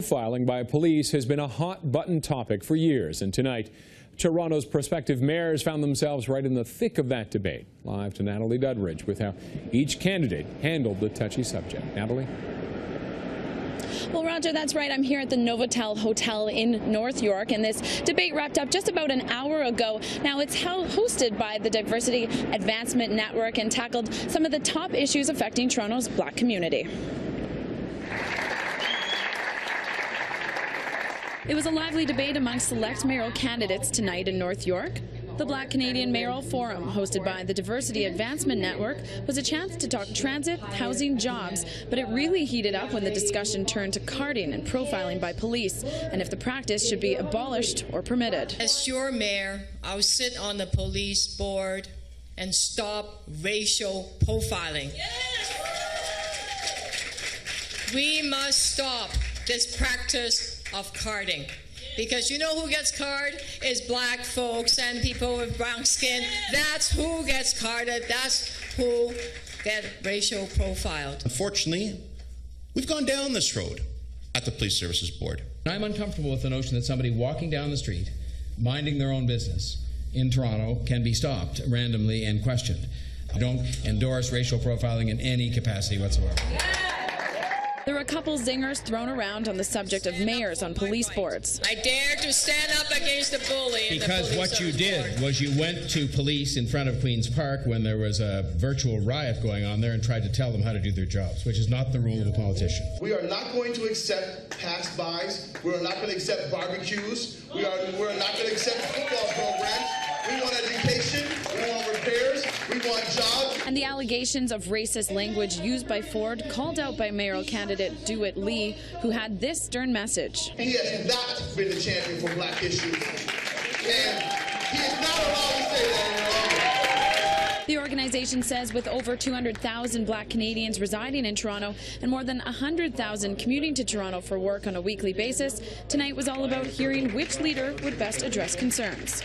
Profiling by police has been a hot-button topic for years, and tonight, Toronto's prospective mayors found themselves right in the thick of that debate. Live to Natalie Dudridge with how each candidate handled the touchy subject. Natalie? Well, Roger, that's right. I'm here at the Novotel Hotel in North York, and this debate wrapped up just about an hour ago. Now, it's hosted by the Diversity Advancement Network and tackled some of the top issues affecting Toronto's Black community. It was a lively debate amongst select mayoral candidates tonight in North York. The Black Canadian Mayoral Forum, hosted by the Diversity Advancement Network, was a chance to talk transit, housing, jobs, but it really heated up when the discussion turned to carding and profiling by police, and if the practice should be abolished or permitted. As your mayor, I'll sit on the police board and stop racial profiling. We must stop this practice of carding. Because you know who gets carded is black folks and people with brown skin. That's who gets carded. That's who get racial profiled. Unfortunately, we've gone down this road at the Police Services Board. I'm uncomfortable with the notion that somebody walking down the street, minding their own business in Toronto, can be stopped randomly and questioned. I don't endorse racial profiling in any capacity whatsoever. There were a couple zingers thrown around on the subject of mayors on police boards. I dare to stand up against the bully. Because what you did was you went to police in front of Queen's Park when there was a virtual riot going on there and tried to tell them how to do their jobs, which is not the role of a politician. We are not going to accept pass-bys. We're not going to accept barbecues. We're not going to accept football programs. We want education. We want repairs. We want jobs. And the allegations of racist language used by Ford, called out by mayoral candidate Dewitt, who had this stern message. He has not been the champion for black issues. And he is not allowed to say that. The organization says with over 200,000 Black Canadians residing in Toronto and more than 100,000 commuting to Toronto for work on a weekly basis, tonight was all about hearing which leader would best address concerns.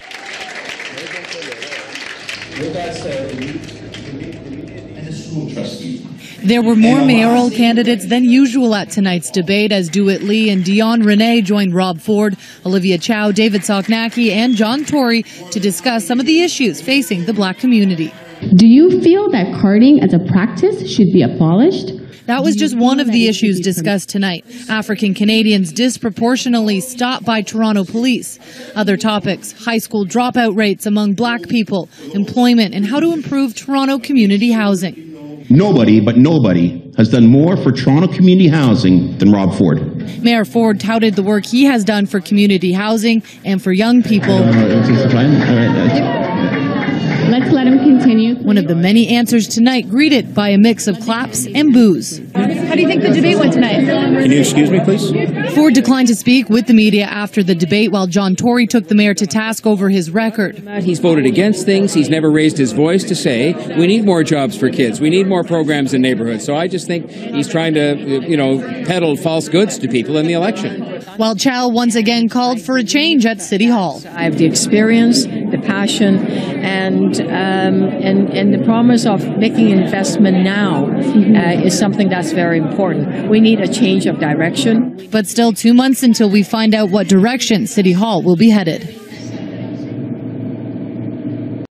With that said, and the school trustee. There were more mayoral candidates than usual at tonight's debate as Dewitt and Renée joined Rob Ford, Olivia Chow, David Soknacki and John Tory to discuss some of the issues facing the Black community. Do you feel that carding as a practice should be abolished? That was just one of the issues discussed tonight. African Canadians disproportionately stopped by Toronto police. Other topics, high school dropout rates among Black people, employment, and how to improve Toronto community housing. Nobody, but nobody, has done more for Toronto community housing than Rob Ford. Mayor Ford touted the work he has done for community housing and for young people. Let's let him continue. One of the many answers tonight greeted by a mix of claps and boos. How do you think the debate went tonight? Can you excuse me, please? Ford declined to speak with the media after the debate, while John Tory took the mayor to task over his record. He's voted against things. He's never raised his voice to say, we need more jobs for kids. We need more programs in neighborhoods. So I just think he's trying to, peddle false goods to people in the election. While Chow once again called for a change at City Hall. I have the experience, the passion, and the promise of making investment now is something that's very important. We need a change of direction. But still 2 months until we find out what direction City Hall will be headed.